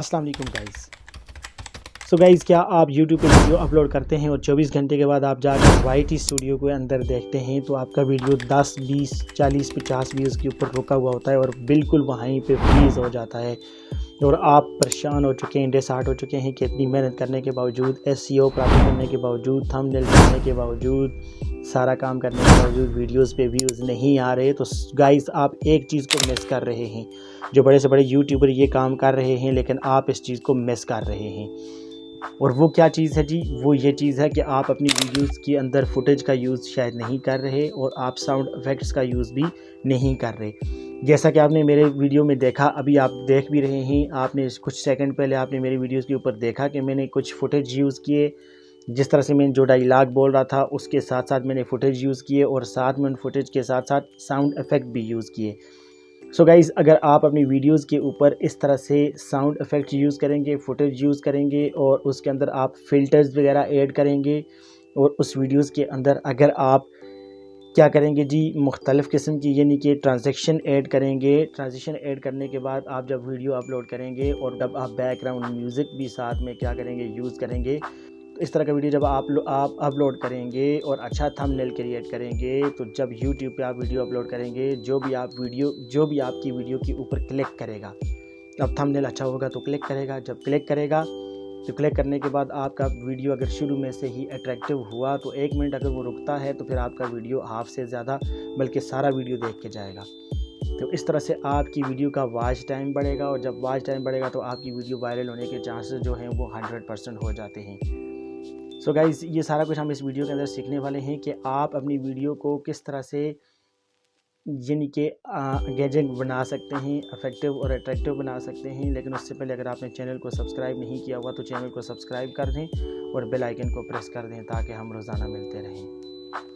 अस्सलाम वालेकुम guys. So guys, क्या आप YouTube पे वीडियो अपलोड करते हैं और 24 घंटे के बाद आप जाकर YT स्टूडियो के अंदर देखते हैं तो आपका वीडियो 10, 20, 40, 50 व्यूज़ के ऊपर रुका हुआ होता है और बिल्कुल वहीं पे फ्रीज़ हो जाता है और आप परेशान हो चुके हैं, डिसहार्ट हो चुके हैं कि इतनी मेहनत करने के बावजूद, SEO प्राप्त करने के बावजूद, थंबनेल करने के बावजूद, सारा काम करने के बावजूद वीडियोस पे व्यूज़ नहीं आ रहे। तो गाइस, आप एक चीज़ को मिस कर रहे हैं। जो बड़े से बड़े यूट्यूबर ये काम कर रहे हैं लेकिन आप इस चीज़ को मिस कर रहे हैं। और वो क्या चीज़ है जी? वो ये चीज़ है कि आप अपनी वीडियोस के अंदर फुटेज का यूज़ शायद नहीं कर रहे और आप साउंड इफ़ेक्ट्स का यूज़ भी नहीं कर रहे। जैसा कि आपने मेरे वीडियो में देखा, अभी आप देख भी रहे हैं, आपने कुछ सेकंड पहले आपने मेरी वीडियोस के ऊपर देखा कि मैंने कुछ फुटेज यूज़ किए। जिस तरह से मैं जो डायलॉग बोल रहा था उसके साथ साथ मैंने फुटेज यूज़ किए और साथ में उन फुटेज के साथ साथ साउंड इफ़ेक्ट भी यूज़ किए। सो गाइज़, अगर आप अपनी वीडियोज़ के ऊपर इस तरह से साउंड इफ़ेक्ट यूज़ करेंगे, फुटेज यूज़ करेंगे और उसके अंदर आप फ़िल्टर्स वगैरह ऐड करेंगे और उस वीडियोज़ के अंदर अगर आप क्या करेंगे जी, मुख्तलिफ़ किस्म की यानी कि ट्रांज़ैक्शन ऐड करेंगे। ट्रांज़िशन ऐड करने के बाद आप जब वीडियो अपलोड करेंगे और जब आप बैकग्राउंड म्यूज़िक भी साथ में क्या करेंगे, यूज़ करेंगे, तो इस तरह का वीडियो जब आप अपलोड करेंगे और अच्छा थंबनेल क्रिएट करेंगे, तो जब यूट्यूब पे आप वीडियो अपलोड करेंगे, जो भी आपकी वीडियो के ऊपर क्लिक करेगा, अब थंबनेल अच्छा होगा तो क्लिक करेगा, जब क्लिक करेगा तो क्लिक करने के बाद आपका वीडियो अगर शुरू में से ही अट्रैक्टिव हुआ तो 1 मिनट अगर वो रुकता है तो फिर आपका वीडियो हाफ से ज़्यादा बल्कि सारा वीडियो देख के जाएगा। तो इस तरह से आपकी वीडियो का वॉच टाइम बढ़ेगा और जब वॉच टाइम बढ़ेगा तो आपकी वीडियो वायरल होने के चांसेस जो हैं वो 100% हो जाते हैं। सो गाइज़, ये सारा कुछ हम इस वीडियो के अंदर सीखने वाले हैं कि आप अपनी वीडियो को किस तरह से यानी कि एंगेजिंग बना सकते हैं, इफ़ेक्टिव और अट्रैक्टिव बना सकते हैं। लेकिन उससे पहले अगर आपने चैनल को सब्सक्राइब नहीं किया हुआ तो चैनल को सब्सक्राइब कर दें और बेल आइकन को प्रेस कर दें ताकि हम रोज़ाना मिलते रहें।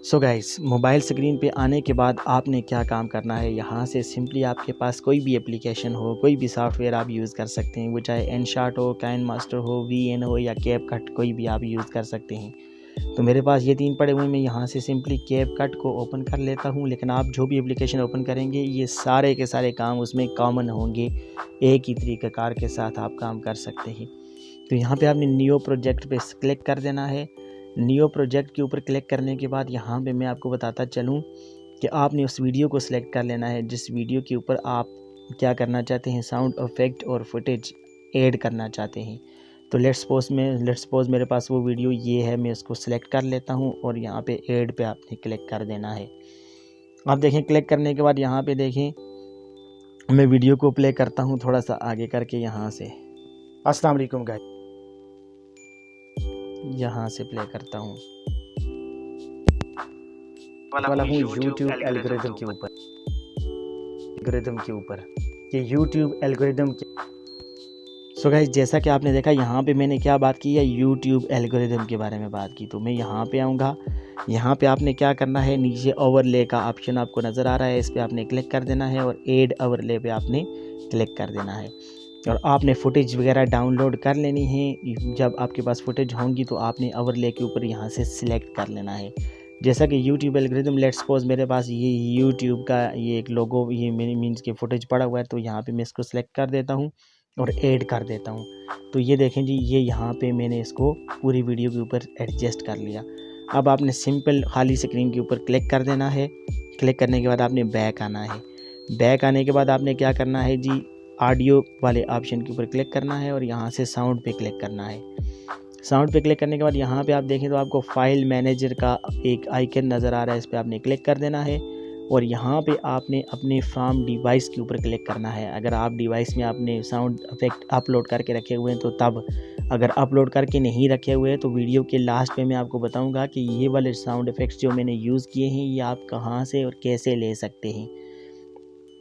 सो गाइस, मोबाइल स्क्रीन पे आने के बाद आपने क्या काम करना है, यहाँ से सिंपली आपके पास कोई भी एप्लीकेशन हो, कोई भी सॉफ्टवेयर आप यूज़ कर सकते हैं, वो चाहे InShot हो, KineMaster हो, VN हो या CapCut, कोई भी आप यूज़ कर सकते हैं। तो मेरे पास ये 3 पड़े हुए हैं, मैं यहाँ से सिंपली CapCut को ओपन कर लेता हूँ। लेकिन आप जो भी एप्लीकेशन ओपन करेंगे ये सारे के सारे काम उसमें कॉमन होंगे, एक ही तरीक़ाकार के साथ आप काम कर सकते हैं। तो यहाँ पे आपने न्यू प्रोजेक्ट पे क्लिक कर देना है। न्यू प्रोजेक्ट के ऊपर क्लिक करने के बाद यहाँ पे मैं आपको बताता चलूँ कि आपने उस वीडियो को सिलेक्ट कर लेना है जिस वीडियो के ऊपर आप क्या करना चाहते हैं, साउंड इफ़ेक्ट और फुटेज ऐड करना चाहते हैं। तो लेट्स सपोज़ मेरे पास वो वीडियो ये है, मैं उसको सिलेक्ट कर लेता हूँ और यहाँ पे ऐड पे आपने क्लिक कर देना है। आप देखें, क्लिक करने के बाद यहाँ पे देखें मैं वीडियो को प्ले करता हूँ थोड़ा सा आगे करके यहाँ से। अस्सलाम वालेकुम गाइस, यहाँ से प्ले करता हूँ वाला हूँ यूट्यूब एल्गोरिदम के ऊपर कि यूट्यूब एल्गोरिदम के। सो गाइस, जैसा कि आपने देखा यहाँ पे मैंने क्या बात की है, यूट्यूब एल्गोरिदम के बारे में बात की। तो मैं यहाँ पे आऊँगा, यहाँ पे आपने क्या करना है, नीचे ओवरले का ऑप्शन आपको नज़र आ रहा है, इस पर आपने क्लिक कर देना है और ऐड ओवरले पे आपने क्लिक कर देना है। और आपने फुटेज वगैरह डाउनलोड कर लेनी है। जब आपके पास फुटेज होंगी तो आपने ओवरले के ऊपर यहाँ से सिलेक्ट कर लेना है। जैसा कि यूट्यूब एल्गोरिदम, लेट्स सपोज मेरे पास ये यूट्यूब का ये एक लोगो, ये मीन्स के फुटेज पड़ा हुआ है, तो यहाँ पे मैं इसको सिलेक्ट कर देता हूँ और ऐड कर देता हूँ। तो ये देखें जी, ये यहाँ पे मैंने इसको पूरी वीडियो के ऊपर एडजस्ट कर लिया। अब आपने सिंपल खाली स्क्रीन के ऊपर क्लिक कर देना है। क्लिक करने के बाद आपने बैक आना है। बैक आने के बाद आपने क्या करना है जी, ऑडियो वाले ऑप्शन के ऊपर क्लिक करना है और यहाँ से साउंड पे क्लिक करना है। साउंड पे क्लिक करने के बाद यहाँ पे आप देखें तो आपको फाइल मैनेजर का एक आइकन नज़र आ रहा है, इस पर आपने क्लिक कर देना है और यहाँ पे आपने अपने फ्रॉम डिवाइस के ऊपर क्लिक करना है। अगर आप डिवाइस में आपने साउंड इफ़ेक्ट अपलोड करके रखे हुए हैं तो तब, अगर अपलोड करके नहीं रखे हुए हैं तो वीडियो के लास्ट पे मैं आपको बताऊंगा कि ये वाले साउंड इफ़ेक्ट्स जो मैंने यूज़ किए हैं ये आप कहाँ से और कैसे ले सकते हैं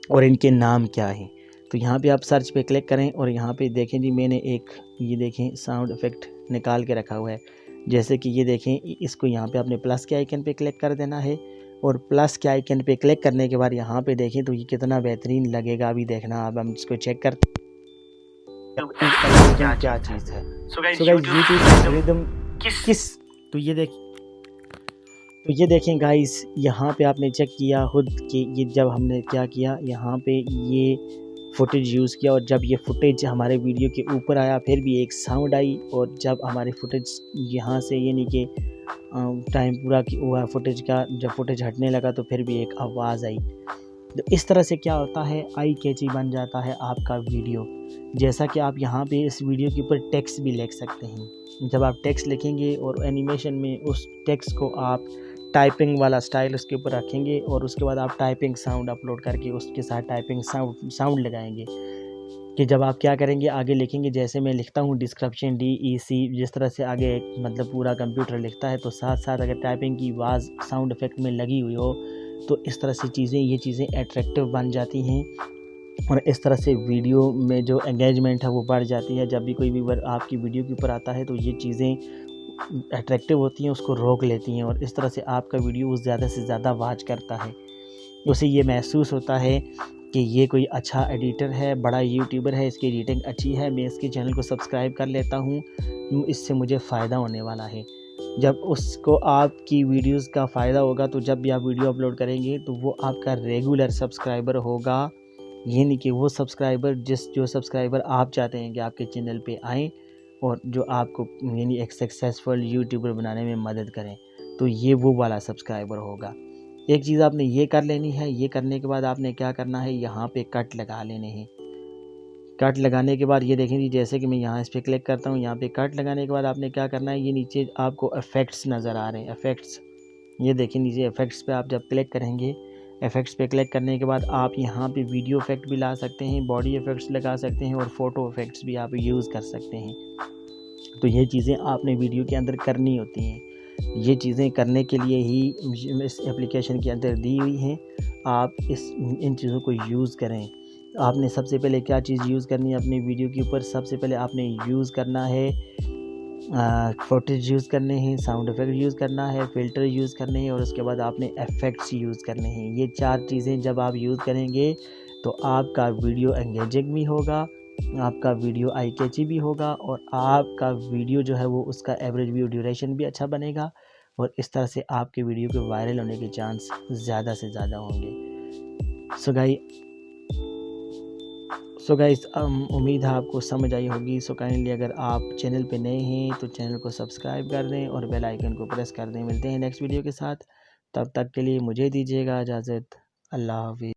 और इनके नाम क्या हैं। तो यहाँ पे आप सर्च पे क्लिक करें और यहाँ पे देखें जी, मैंने एक ये देखें साउंड इफ़ेक्ट निकाल के रखा हुआ है। जैसे कि ये देखें, इसको यहाँ पे आपने प्लस के आइकन पे क्लिक कर देना है और प्लस के आइकन पे क्लिक करने के बाद यहाँ पे देखें तो ये कितना बेहतरीन लगेगा। अभी देखना, अब हम इसको चेक करते हैं क्या चीज़ है। सो गाइस, यूट्यूब एल्गोरिदम किस, तो ये देखें गाइस, यहाँ पे आपने चेक किया खुद कि ये जब हमने क्या किया, यहाँ पे ये फुटेज यूज़ किया और जब ये फुटेज हमारे वीडियो के ऊपर आया फिर भी एक साउंड आई, और जब हमारी फुटेज यहाँ से यानी कि टाइम पूरा हुआ फुटेज का, जब फुटेज हटने लगा तो फिर भी एक आवाज़ आई। तो इस तरह से क्या होता है, आई कैची बन जाता है आपका वीडियो। जैसा कि आप यहाँ पे इस वीडियो के ऊपर टेक्स्ट भी लिख सकते हैं। जब आप टेक्स्ट लिखेंगे और एनिमेशन में उस टेक्स्ट को आप टाइपिंग वाला स्टाइल उसके ऊपर रखेंगे और उसके बाद आप टाइपिंग साउंड अपलोड करके उसके साथ टाइपिंग साउंड लगाएंगे कि जब आप क्या करेंगे आगे लिखेंगे, जैसे मैं लिखता हूँ डिस्क्रिप्शन DEC, जिस तरह से आगे मतलब पूरा कंप्यूटर लिखता है, तो साथ साथ अगर टाइपिंग की आवाज़ साउंड इफेक्ट में लगी हुई हो तो इस तरह से ये चीज़ें अट्रैक्टिव बन जाती हैं और इस तरह से वीडियो में जो एंगेजमेंट है वो बढ़ जाती है। जब भी कोई व्यूअर आपकी वीडियो के ऊपर आता है तो ये चीज़ें अट्रैक्टिव होती हैं, उसको रोक लेती हैं और इस तरह से आपका वीडियो ज़्यादा से ज़्यादा वाच करता है। उसे ये महसूस होता है कि ये कोई अच्छा एडिटर है, बड़ा यूट्यूबर है, इसकी एडिटिंग अच्छी है, मैं इसके चैनल को सब्सक्राइब कर लेता हूँ, इससे मुझे फ़ायदा होने वाला है। जब उसको आपकी वीडियोस का फ़ायदा होगा तो जब भी आप वीडियो अपलोड करेंगे तो वो आपका रेगुलर सब्सक्राइबर होगा, यानी कि वो सब्सक्राइबर जो सब्सक्राइबर आप चाहते हैं कि आपके चैनल पे आएँ और जो आपको यानी एक सक्सेसफुल यूट्यूबर बनाने में मदद करें, तो ये वो वाला सब्सक्राइबर होगा। एक चीज़ आपने ये कर लेनी है, ये करने के बाद आपने क्या करना है, यहाँ पे कट लगा लेने हैं। कट लगाने के बाद ये देखें जी, जैसे कि मैं यहाँ इस पर क्लिक करता हूँ, यहाँ पे कट लगाने के बाद आपने क्या करना है, ये नीचे आपको इफ़ेक्ट्स नज़र आ रहे हैं, इफ़ेक्ट्स, ये देखिए नीचे इफ़ेक्ट्स पे आप जब क्लिक करेंगे, इफ़ेक्ट्स पे क्लिक करने के बाद आप यहाँ पे वीडियो इफ़ेक्ट भी ला सकते हैं, बॉडी इफ़ेक्ट्स लगा सकते हैं और फ़ोटो इफ़ेक्ट्स भी आप यूज़ कर सकते हैं। तो ये चीज़ें आपने वीडियो के अंदर करनी होती हैं। ये चीज़ें करने के लिए ही इस एप्लीकेशन के अंदर दी हुई हैं। आप इन चीज़ों को यूज़ करें। आपने सबसे पहले क्या चीज़ यूज़ करनी है अपनी वीडियो के ऊपर, सबसे पहले आपने यूज़ करना है फुटेज यूज़ करने हैं, साउंड इफ़ेक्ट यूज़ करना है, फ़िल्टर यूज़ करने हैं और उसके बाद आपने इफ़ेक्ट्स यूज़ करने हैं। ये 4 चीज़ें जब आप यूज़ करेंगे तो आपका वीडियो एंगेजिंग भी होगा, आपका वीडियो आई कैची भी होगा और आपका वीडियो जो है वो उसका एवरेज व्यू ड्यूरेशन भी अच्छा बनेगा और इस तरह से आपके वीडियो के वायरल होने के चांस ज़्यादा से ज़्यादा होंगे। सो गाइस उम्मीद है आपको समझ आई होगी। सो काइंडली अगर आप चैनल पे नए हैं तो चैनल को सब्सक्राइब कर दें और बेल आइकन को प्रेस कर दें। मिलते हैं नेक्स्ट वीडियो के साथ, तब तक के लिए मुझे दीजिएगा इजाज़त। अल्लाह हाफ़िज़।